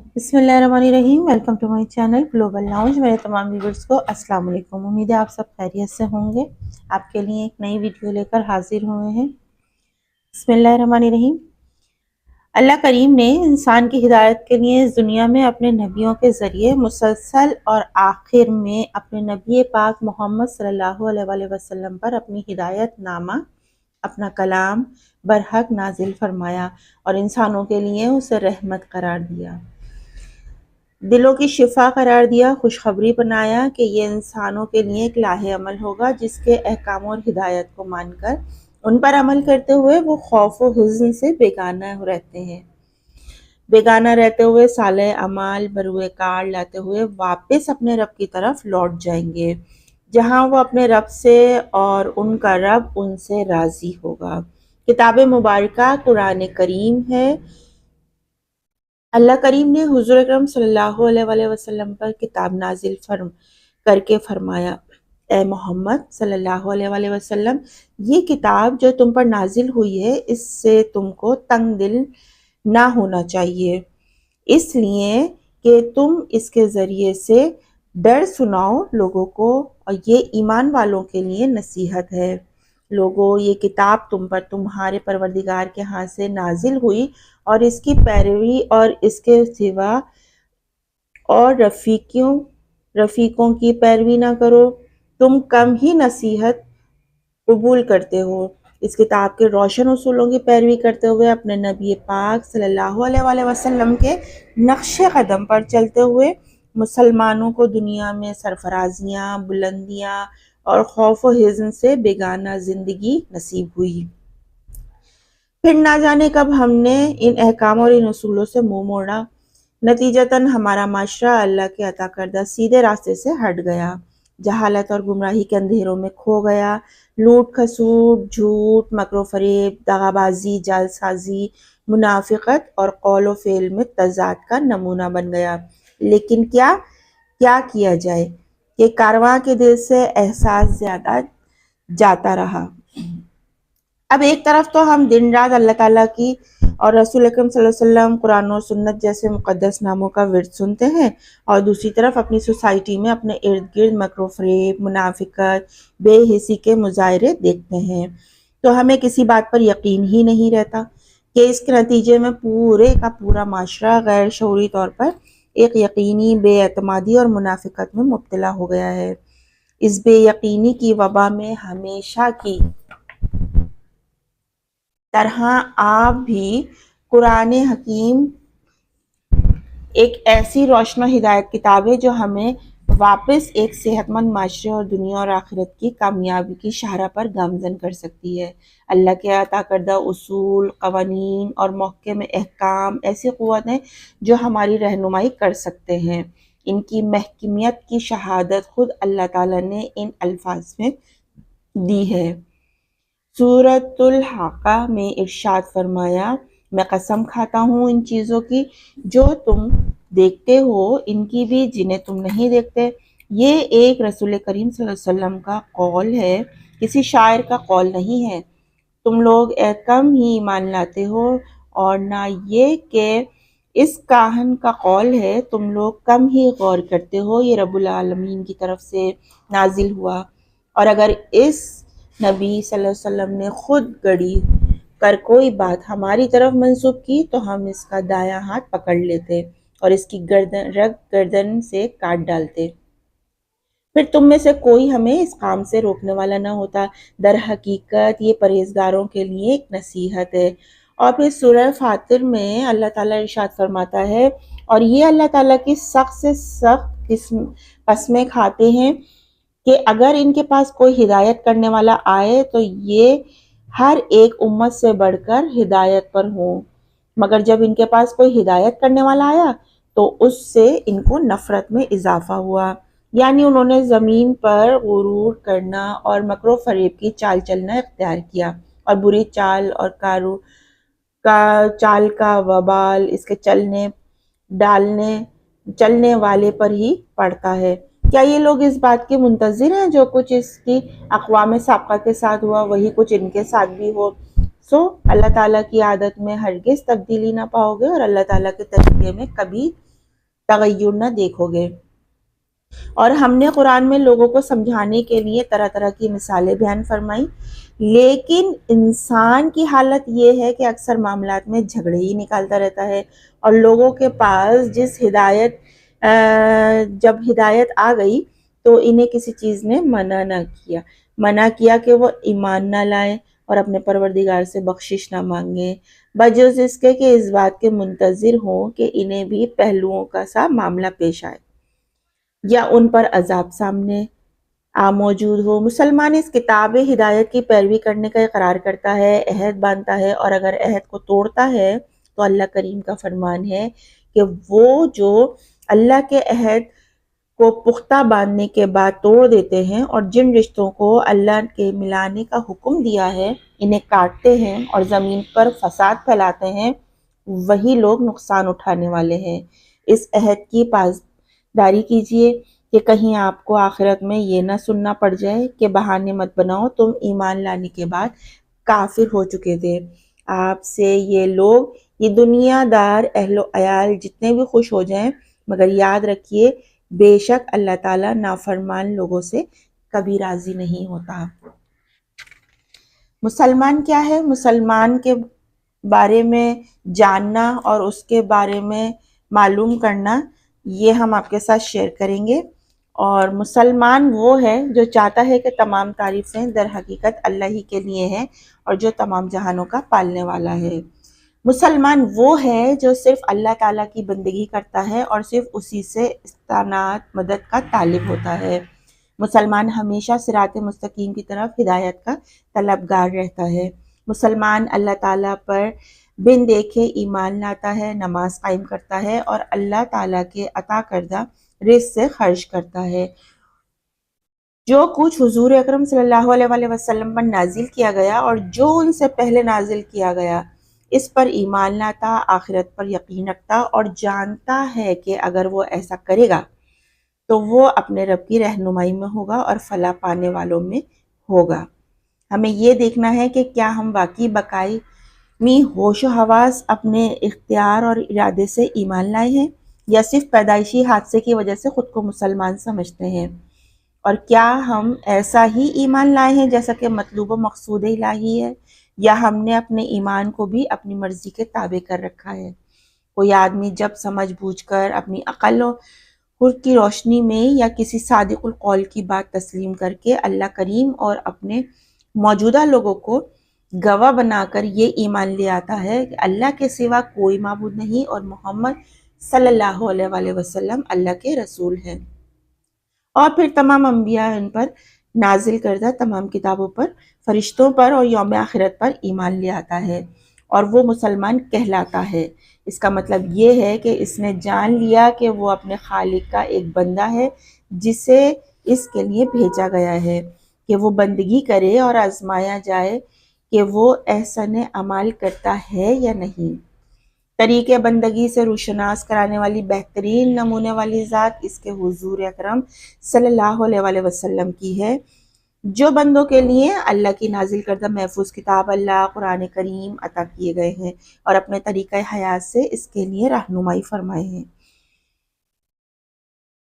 بسم اللہ الرحمن الرحیم۔ Welcome to my channel Global Lounge. میرے تمام ویورز کو السلام علیکم۔ امید ہے آپ سب خیریت سے ہوں گے۔ آپ کے لیے ایک نئی ویڈیو لے کر حاضر ہوئے ہیں۔ بسم اللہ الرحمن الرحیم۔ اللہ کریم نے انسان کی ہدایت کے لیے اس دنیا میں اپنے نبیوں کے ذریعے مسلسل اور آخر میں اپنے نبی پاک محمد صلی اللہ علیہ وآلہ وسلم پر اپنی ہدایت نامہ، اپنا کلام برحق نازل فرمایا اور انسانوں کے لیے اسے رحمت قرار دیا، دلوں کی شفا قرار دیا، خوشخبری بنایا کہ یہ انسانوں کے لیے ایک لاہ عمل ہوگا جس کے احکام اور ہدایت کو مان کر ان پر عمل کرتے ہوئے وہ خوف و حزن سے بیگانہ رہتے ہوئے صالح اعمال بروئے کار لاتے ہوئے واپس اپنے رب کی طرف لوٹ جائیں گے، جہاں وہ اپنے رب سے اور ان کا رب ان سے راضی ہوگا۔ کتاب مبارکہ قرآن کریم ہے۔ اللہ کریم نے حضور اکرم صلی اللہ علیہ وآلہ وسلم پر کتاب نازل کر کے فرمایا، اے محمد صلی اللہ علیہ وآلہ وسلم، یہ کتاب جو تم پر نازل ہوئی ہے اس سے تم کو تنگ دل نہ ہونا چاہیے، اس لیے کہ تم اس کے ذریعے سے ڈر سناؤ لوگوں کو، اور یہ ایمان والوں کے لیے نصیحت ہے۔ لوگوں، یہ کتاب تم پر تمہارے پروردگار کے ہاں سے نازل ہوئی اور اس کی پیروی اور اس کے سوا اور رفیقوں کی پیروی نہ کرو، تم کم ہی نصیحت قبول کرتے ہو۔ اس کتاب کے روشن اصولوں کی پیروی کرتے ہوئے اپنے نبی پاک صلی اللہ علیہ وآلہ وسلم کے نقش قدم پر چلتے ہوئے مسلمانوں کو دنیا میں سرفرازیاں، بلندیاں اور خوف و حزن سے بیگانہ زندگی نصیب ہوئی۔ پھر نہ جانے کب ہم نے ان احکام اور ان اصولوں سے منہ موڑا، نتیجتاً ہمارا معاشرہ اللہ کے عطا کردہ سیدھے راستے سے ہٹ گیا، جہالت اور گمراہی کے اندھیروں میں کھو گیا، لوٹ کھسوٹ، جھوٹ، مکر و فریب، دغا بازی، جعل سازی، منافقت اور قول و فعل میں تضاد کا نمونہ بن گیا۔ لیکن کیا کیا جائے کہ کارواں کے دل سے احساس زیادہ جاتا رہا۔ اب ایک طرف تو ہم دن رات اللہ تعالیٰ کی اور رسول اکرم صلی اللہ علیہ وسلم، قرآن و سنت جیسے مقدس ناموں کا ورد سنتے ہیں، اور دوسری طرف اپنی سوسائٹی میں اپنے ارد گرد مکر و فریب، منافقت، بے حسی کے مظاہرے دیکھتے ہیں، تو ہمیں کسی بات پر یقین ہی نہیں رہتا کہ اس کے نتیجے میں پورے کا پورا معاشرہ غیر شعوری طور پر ایک یقینی بے اعتمادی اور منافقت میں مبتلا ہو گیا ہے۔ اس بے یقینی کی وبا میں ہمیشہ کی طرح آپ بھی قرآن حکیم ایک ایسی روشن و ہدایت کتاب ہے جو ہمیں واپس ایک صحت مند معاشرے اور دنیا اور آخرت کی کامیابی کی شاہراہ پر گامزن کر سکتی ہے۔ اللہ کے عطا کردہ اصول، قوانین اور محکم احکام ایسی قوت ہیں جو ہماری رہنمائی کر سکتے ہیں۔ ان کی محکمیت کی شہادت خود اللہ تعالیٰ نے ان الفاظ میں دی ہے۔ سورۃ الحاقہ میں ارشاد فرمایا، میں قسم کھاتا ہوں ان چیزوں کی جو تم دیکھتے ہو، ان کی بھی جنہیں تم نہیں دیکھتے۔ یہ ایک رسول کریم صلی اللہ علیہ وسلم کا قول ہے، کسی شاعر کا قول نہیں ہے۔ تم لوگ کم ہی ایمان لاتے ہو، اور نہ یہ کہ اس کاہن کا قول ہے، تم لوگ کم ہی غور کرتے ہو، یہ رب العالمین کی طرف سے نازل ہوا۔ اور اگر اس نبی صلی اللہ علیہ وسلم نے خود گڑی کر کوئی بات ہماری طرف منسوب کی تو ہم اس کا دایاں ہاتھ پکڑ لیتے اور اس کی گردن سے کاٹ ڈالتے، پھر تم میں سے کوئی ہمیں اس کام سے روکنے والا نہ ہوتا۔ در حقیقت یہ پرہیزگاروں کے لیے ایک نصیحت ہے۔ اور پھر سورہ فاطر میں اللہ تعالیٰ ارشاد فرماتا ہے، اور یہ اللہ تعالیٰ کی سخت سے سخت قسمیں کھاتے ہیں کہ اگر ان کے پاس کوئی ہدایت کرنے والا آئے تو یہ ہر ایک امت سے بڑھ کر ہدایت پر ہوں، مگر جب ان کے پاس کوئی ہدایت کرنے والا آیا تو اس سے ان کو نفرت میں اضافہ ہوا، یعنی انہوں نے زمین پر غرور کرنا اور مکر و فریب کی چال چلنا اختیار کیا، اور بری چال اور چال کا وبال اس کے چلنے والے پر ہی پڑتا ہے۔ کیا یہ لوگ اس بات کے منتظر ہیں جو کچھ اس کی اقوام سابقہ کے ساتھ ہوا وہی کچھ ان کے ساتھ بھی ہو؟ اللہ تعالیٰ کی عادت میں ہرگز تبدیلی نہ پاؤ گے، اور اللہ تعالیٰ کے طریقے میں کبھی تغیر نہ دیکھو گے۔ اور ہم نے قرآن میں لوگوں کو سمجھانے کے لیے طرح طرح کی مثالیں بیان فرمائی، لیکن انسان کی حالت یہ ہے کہ اکثر معاملات میں جھگڑے ہی نکالتا رہتا ہے، اور لوگوں کے پاس جب ہدایت آ گئی تو انہیں کسی چیز نے منع کیا کہ وہ ایمان نہ لائیں اور اپنے پروردگار سے بخشش نہ مانگیں، بجز اس کے کہ اس بات کے منتظر ہوں کہ انہیں بھی پہلوؤں کا سا معاملہ پیش آئے یا ان پر عذاب سامنے موجود ہو۔ مسلمان اس کتاب ہدایت کی پیروی کرنے کا اقرار کرتا ہے، عہد باندھتا ہے، اور اگر عہد کو توڑتا ہے تو اللہ کریم کا فرمان ہے کہ وہ جو اللہ کے عہد کو پختہ باندھنے کے بعد توڑ دیتے ہیں اور جن رشتوں کو اللہ کے ملانے کا حکم دیا ہے انہیں کاٹتے ہیں اور زمین پر فساد پھیلاتے ہیں، وہی لوگ نقصان اٹھانے والے ہیں۔ اس عہد کی پاسداری کیجیے کہ کہیں آپ کو آخرت میں یہ نہ سننا پڑ جائے کہ بہانے مت بناؤ، تم ایمان لانے کے بعد کافر ہو چکے تھے۔ آپ سے یہ لوگ، یہ دنیا دار اہل و عیال جتنے بھی خوش ہو جائیں، مگر یاد رکھیے بے شک اللہ تعالیٰ نافرمان لوگوں سے کبھی راضی نہیں ہوتا۔ مسلمان کیا ہے؟ مسلمان کے بارے میں جاننا اور اس کے بارے میں معلوم کرنا، یہ ہم آپ کے ساتھ شیئر کریں گے۔ اور مسلمان وہ ہے جو چاہتا ہے کہ تمام تعریفیں در حقیقت اللہ ہی کے لیے ہیں اور جو تمام جہانوں کا پالنے والا ہے۔ مسلمان وہ ہے جو صرف اللہ تعالیٰ کی بندگی کرتا ہے اور صرف اسی سے استعانت مدد کا طالب ہوتا ہے۔ مسلمان ہمیشہ صراط مستقیم کی طرف ہدایت کا طلبگار رہتا ہے۔ مسلمان اللہ تعالیٰ پر بن دیکھے ایمان لاتا ہے، نماز قائم کرتا ہے اور اللہ تعالیٰ کے عطا کردہ رزق سے خرچ کرتا ہے۔ جو کچھ حضور اکرم صلی اللہ علیہ وسلم پر نازل کیا گیا اور جو ان سے پہلے نازل کیا گیا، اس پر ایمان لاتا، آخرت پر یقین رکھتا اور جانتا ہے کہ اگر وہ ایسا کرے گا تو وہ اپنے رب کی رہنمائی میں ہوگا اور فلاح پانے والوں میں ہوگا۔ ہمیں یہ دیکھنا ہے کہ کیا ہم واقعی بقائمی ہوش و حواس اپنے اختیار اور ارادے سے ایمان لائے ہیں یا صرف پیدائشی حادثے کی وجہ سے خود کو مسلمان سمجھتے ہیں، اور کیا ہم ایسا ہی ایمان لائے ہیں جیسا کہ مطلوب و مقصود الہی ہے، یا ہم نے اپنے ایمان کو بھی اپنی مرضی کے تابع کر رکھا ہے۔ کوئی آدمی جب سمجھ بوجھ کر اپنی عقل و خرد کی روشنی میں یا کسی صادق القول کی بات تسلیم کر کے اللہ کریم اور اپنے موجودہ لوگوں کو گواہ بنا کر یہ ایمان لے آتا ہے کہ اللہ کے سوا کوئی معبود نہیں اور محمد صلی اللہ علیہ وسلم اللہ کے رسول ہیں، اور پھر تمام انبیاء ان پر نازل کردہ تمام کتابوں پر، فرشتوں پر اور یوم آخرت پر ایمان لے آتا ہے، اور وہ مسلمان کہلاتا ہے۔ اس کا مطلب یہ ہے کہ اس نے جان لیا کہ وہ اپنے خالق کا ایک بندہ ہے جسے اس کے لیے بھیجا گیا ہے کہ وہ بندگی کرے اور آزمایا جائے کہ وہ احسن اعمال کرتا ہے یا نہیں۔ طریقے بندگی سے روشناس کرانے والی بہترین نمونے والی ذات اس کے حضور اکرم صلی اللہ علیہ وسلم کی ہے، جو بندوں کے لیے اللہ کی نازل کردہ محفوظ کتاب اللہ قرآن کریم عطا کیے گئے ہیں اور اپنے طریقہ حیات سے اس کے لیے رہنمائی فرمائے ہیں۔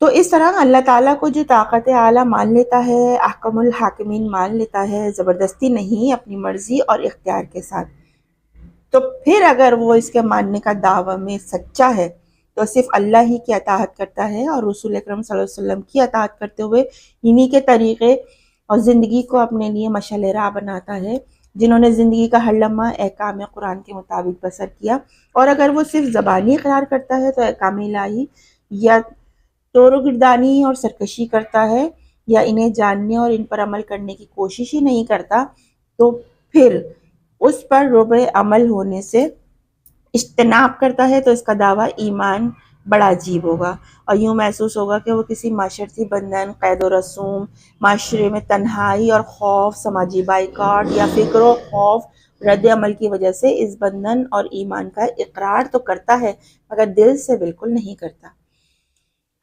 تو اس طرح اللہ تعالیٰ کو جو طاقت اعلیٰ مان لیتا ہے، احکم الحاکمین مان لیتا ہے، زبردستی نہیں، اپنی مرضی اور اختیار کے ساتھ، تو پھر اگر وہ اس کے ماننے کا دعویٰ میں سچا ہے تو صرف اللہ ہی کی اطاعت کرتا ہے اور رسول اکرم صلی اللہ علیہ وسلم کی اطاعت کرتے ہوئے انہی کے طریقے اور زندگی کو اپنے لیے مشعل راہ بناتا ہے، جنہوں نے زندگی کا ہر لمحہ احکام قرآن کے مطابق بسر کیا۔ اور اگر وہ صرف زبانی اقرار کرتا ہے تو احکام الہی یا طور و گردانی اور سرکشی کرتا ہے، یا انہیں جاننے اور ان پر عمل کرنے کی کوشش ہی نہیں کرتا، تو پھر اس پر رب عمل ہونے سے اجتناب کرتا ہے، تو اس کا دعویٰ ایمان بڑا عجیب ہوگا اور یوں محسوس ہوگا کہ وہ کسی معاشرتی بندھن، قید و رسوم، معاشرے میں تنہائی اور خوف، سماجی بائیکاٹ یا فکر و خوف رد عمل کی وجہ سے اس بندھن اور ایمان کا اقرار تو کرتا ہے مگر دل سے بالکل نہیں کرتا۔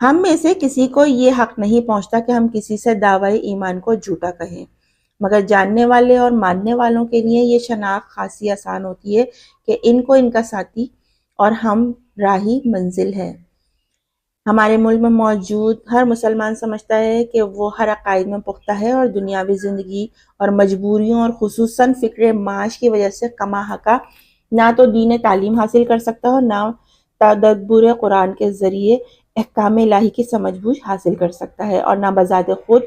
ہم میں سے کسی کو یہ حق نہیں پہنچتا کہ ہم کسی سے دعوی ایمان کو جھوٹا کہیں، مگر جاننے والے اور ماننے والوں کے لیے یہ شناخت خاصی آسان ہوتی ہے کہ ان کو ان کا ساتھی اور ہم راہی منزل ہے۔ ہمارے ملک میں موجود ہر مسلمان سمجھتا ہے کہ وہ ہر عقائد میں پختہ ہے اور دنیاوی زندگی اور مجبوریوں اور خصوصاً فکر معاش کی وجہ سے کما حقہ نہ تو دین تعلیم حاصل کر سکتا اور نہ تدبر قرآن کے ذریعے احکام الہی کی سمجھ بوجھ حاصل کر سکتا ہے، اور نہ بذات خود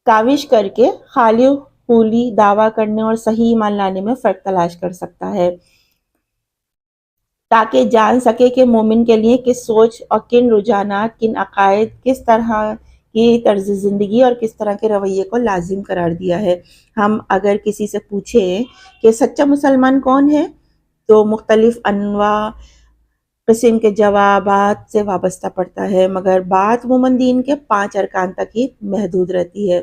کاوش کر کے خالی قولی دعویٰ کرنے اور صحیح ایمان لانے میں فرق تلاش کر سکتا ہے، تاکہ جان سکے کہ مومن کے لیے کس سوچ اور کن رجحانات، کن عقائد، کس طرح کی طرز زندگی اور کس طرح کے رویے کو لازم قرار دیا ہے۔ ہم اگر کسی سے پوچھیں کہ سچا مسلمان کون ہے تو مختلف انواع قسم کے جوابات سے وابستہ پڑتا ہے، مگر بات عموماً دین کے 5 ارکان تک ہی محدود رہتی ہے۔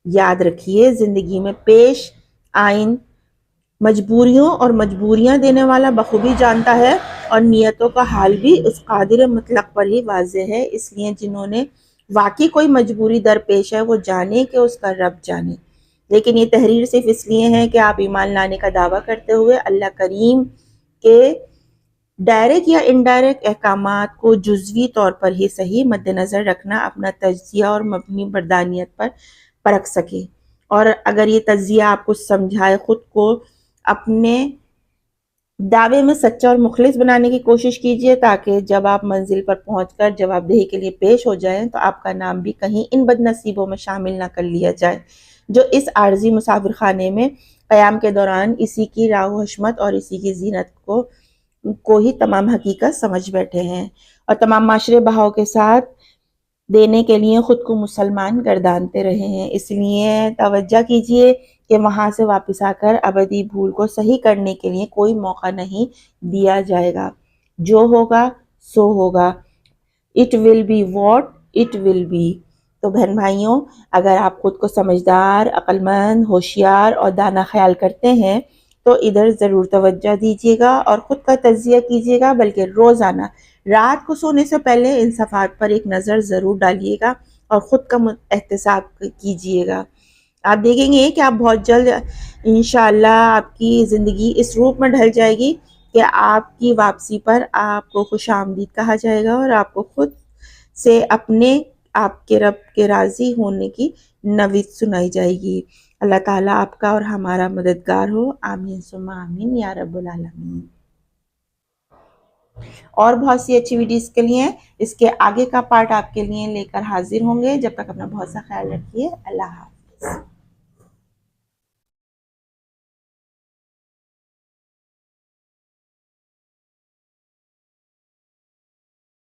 یاد رکھیے، زندگی میں پیش آئین مجبوریوں اور مجبوریاں دینے والا بخوبی جانتا ہے، اور نیتوں کا حال بھی اس قادر مطلق پر ہی واضح ہے، اس لیے جنہوں نے واقعی کوئی مجبوری درپیش ہے وہ جانے کہ اس کا رب جانے۔ لیکن یہ تحریر صرف اس لیے ہے کہ آپ ایمان لانے کا دعویٰ کرتے ہوئے اللہ کریم کے ڈائریکٹ یا انڈائریکٹ احکامات کو جزوی طور پر ہی صحیح مد نظر رکھنا اپنا تجزیہ اور مبنی بردانیت پر پرکھ سکے، اور اگر یہ تجزیہ آپ کو سمجھائے خود کو اپنے دعوے میں سچا اور مخلص بنانے کی کوشش کیجیے، تاکہ جب آپ منزل پر پہنچ کر جواب دہی کے لیے پیش ہو جائیں تو آپ کا نام بھی کہیں ان بد نصیبوں میں شامل نہ کر لیا جائے جو اس عارضی مسافر خانے میں قیام کے دوران اسی کی راہ و حشمت اور اسی کی زینت کو ہی تمام حقیقت سمجھ بیٹھے ہیں، اور تمام معاشرے بہاؤ کے ساتھ دینے کے لیے خود کو مسلمان گردانتے رہے ہیں۔ اس لیے توجہ کیجیے کہ وہاں سے واپس آ کر ابدی بھول کو صحیح کرنے کے لیے کوئی موقع نہیں دیا جائے گا۔ جو ہوگا سو ہوگا، it will be what it will be. تو بہن بھائیوں، اگر آپ خود کو سمجھدار، عقل مند، ہوشیار اور دانا خیال کرتے ہیں تو ادھر ضرور توجہ دیجیے گا اور خود کا تجزیہ کیجیے گا، بلکہ روزانہ رات کو سونے سے پہلے ان صفحات پر ایک نظر ضرور ڈالیے گا اور خود کا احتساب کیجیے گا۔ آپ دیکھیں گے کہ آپ بہت جلد انشاءاللہ آپ کی زندگی اس روپ میں ڈھل جائے گی کہ آپ کی واپسی پر آپ کو خوش آمدید کہا جائے گا اور آپ کو خود سے اپنے آپ کے رب کے راضی ہونے کی نوید سنائی جائے گی۔ اللہ تعالیٰ آپ کا اور ہمارا مددگار ہو، آمین ثم آمین یا رب العالمین۔ اور بہت سی اچھی ویڈیوز کے لیے اس کے آگے کا پارٹ آپ کے لیے لے کر حاضر ہوں گے۔ جب تک اپنا بہت سا خیال رکھیے، اللہ حافظ۔